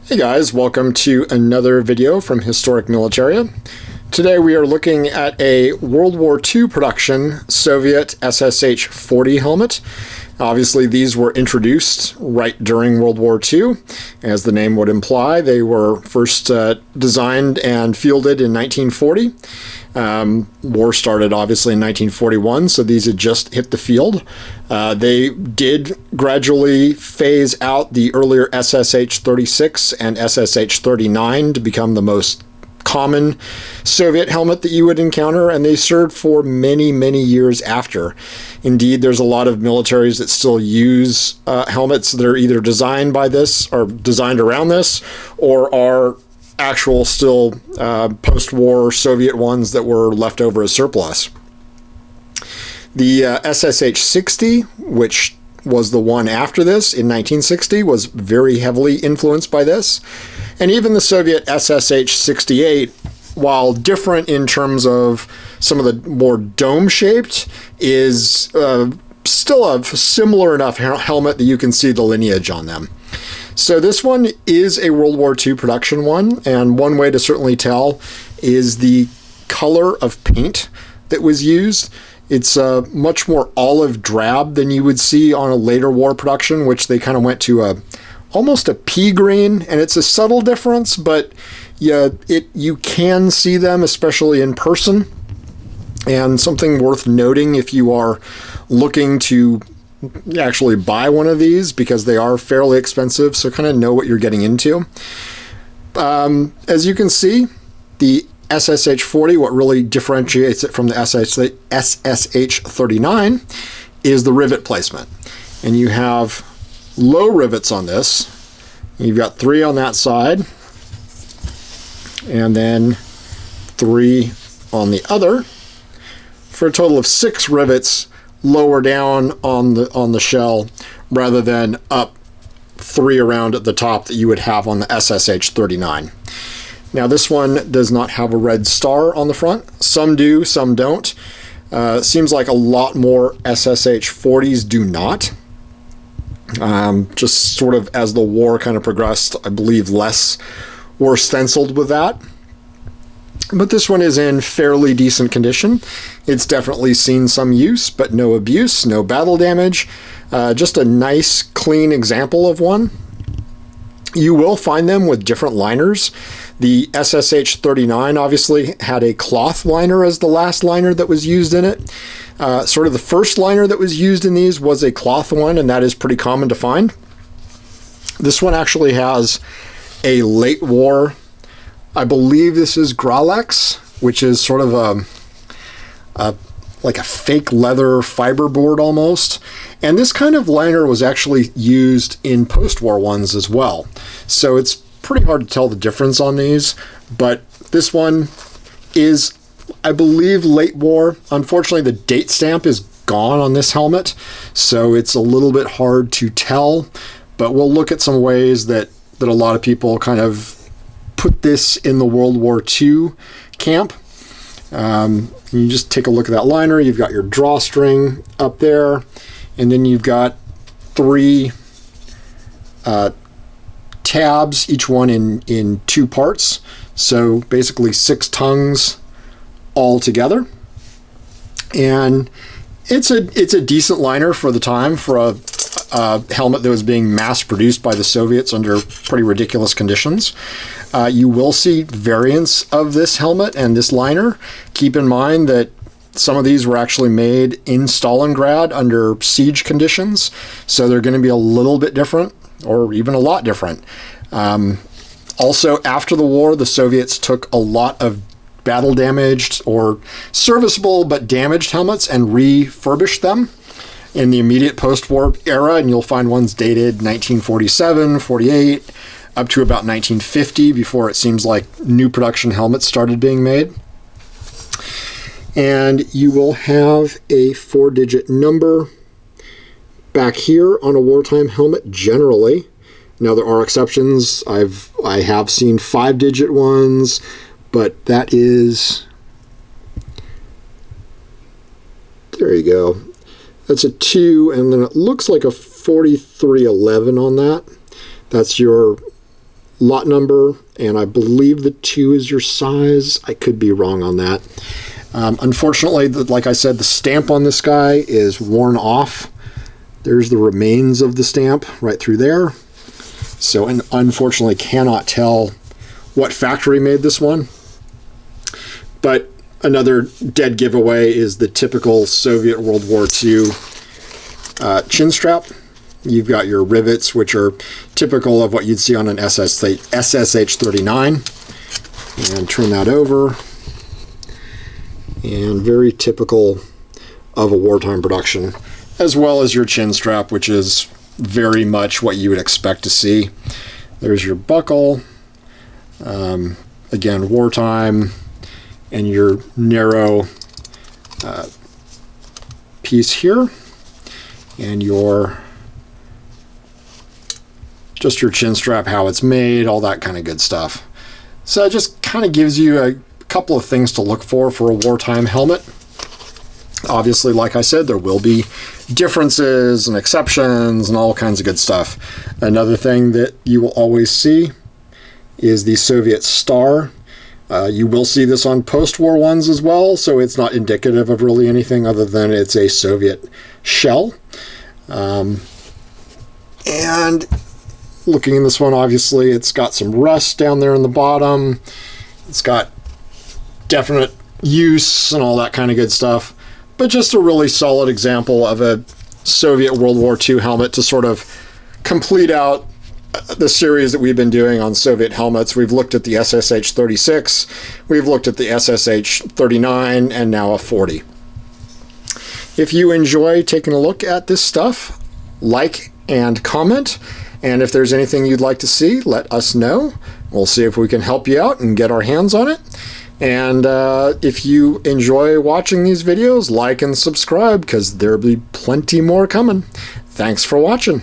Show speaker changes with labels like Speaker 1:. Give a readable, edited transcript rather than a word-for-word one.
Speaker 1: Hey guys, welcome to another video from Historic Militaria. Today we are looking at a World War II production Soviet Ssh-40 helmet. Obviously these were introduced right during World War II. As the name would imply, they were first designed and fielded in 1940. War started obviously in 1941, so these had just hit the field. They did gradually phase out the earlier SSH-36 and SSH-39 to become the most common Soviet helmet that you would encounter, and they served for many, many years after. Indeed, there's a lot of militaries that still use helmets that are either designed by this or designed around this, or are actual still post-war Soviet ones that were left over as surplus. The SSH-60, which was the one after this in 1960, was very heavily influenced by this. And even the Soviet SSH-68, while different in terms of some of the more dome-shaped, is still a similar enough helmet that you can see the lineage on them. So this one is a World War II production one, and one way to certainly tell is the color of paint that was used. It's much more olive drab than you would see on a later war production, which they kind of went to almost a pea green, and it's a subtle difference, but yeah, you can see them, especially in person. And something worth noting if you are looking to actually buy one of these, because they are fairly expensive, so kind of know what you're getting into. As you can see, the SSH-40, what really differentiates it from the SSH-39 is the rivet placement. And you have low rivets on this. You've got 3 on that side, and then 3 on the other, for a total of 6 rivets lower down on the shell, rather than up 3 around at the top that you would have on the SSH-39. Now this one does not have a red star on the front. Some do, some don't. Seems like a lot more SSH-40s do not. Just sort of as the war kind of progressed, I believe less were stenciled with that. But this one is in fairly decent condition. It's definitely seen some use, but no abuse, no battle damage. Just a nice, clean example of one. You will find them with different liners. The SSH-39 obviously had a cloth liner as the last liner that was used in it. Sort of the first liner that was used in these was a cloth one, and that is pretty common to find. This one actually has a late war, I believe this is Gralex, which is sort of like a fake leather fiberboard almost. And this kind of liner was actually used in post-war ones as well. So it's pretty hard to tell the difference on these, but this one is, I believe, late war. Unfortunately, the date stamp is gone on this helmet, so it's a little bit hard to tell, but we'll look at some ways that a lot of people kind of put this in the World War II camp. You just take a look at that liner. You've got your drawstring up there, and then you've got 3 tabs, each one in 2 parts. So basically 6 tongues all together. And it's a decent liner for the time, for a helmet that was being mass produced by the Soviets under pretty ridiculous conditions. You will see variants of this helmet and this liner. Keep in mind that some of these were actually made in Stalingrad under siege conditions, so they're going to be a little bit different, or even a lot different. Also, after the war, the Soviets took a lot of battle damaged or serviceable but damaged helmets and refurbished them in the immediate post-war era, and you'll find ones dated 1947, 48, up to about 1950, before it seems like new production helmets started being made. And you will have a 4-digit number back here on a wartime helmet generally. Now there are exceptions. I have seen 5-digit ones, but that is, there you go. That's a 2, and then it looks like a 4311 on that. That's your lot number, and I believe the 2 is your size. I could be wrong on that. Unfortunately, like I said, the stamp on this guy is worn off. There's the remains of the stamp right through there. So, and unfortunately cannot tell what factory made this one. But another dead giveaway is the typical Soviet World War II chin strap. You've got your rivets, which are typical of what you'd see on an SSH-39. And turn that over. And very typical of a wartime production, as well as your chin strap, which is very much what you would expect to see. There's your buckle, again, wartime, and your narrow piece here, and just your chin strap, how it's made, all that kind of good stuff. So it just kind of gives you a couple of things to look for a wartime helmet. Obviously, like I said, there will be differences and exceptions and all kinds of good stuff. Another thing that you will always see is the Soviet star. You will see this on post-war ones as well, so it's not indicative of really anything other than it's a Soviet shell. And looking in this one, obviously, it's got some rust down there in the bottom. It's got definite use and all that kind of good stuff. But just a really solid example of a Soviet World War II helmet to sort of complete out the series that we've been doing on Soviet helmets. We've looked at the SSH-36, we've looked at the SSH-39, and now a 40. If you enjoy taking a look at this stuff, like and comment. And if there's anything you'd like to see, let us know. We'll see if we can help you out and get our hands on it. And if you enjoy watching these videos, like and subscribe, because there'll be plenty more coming. Thanks for watching.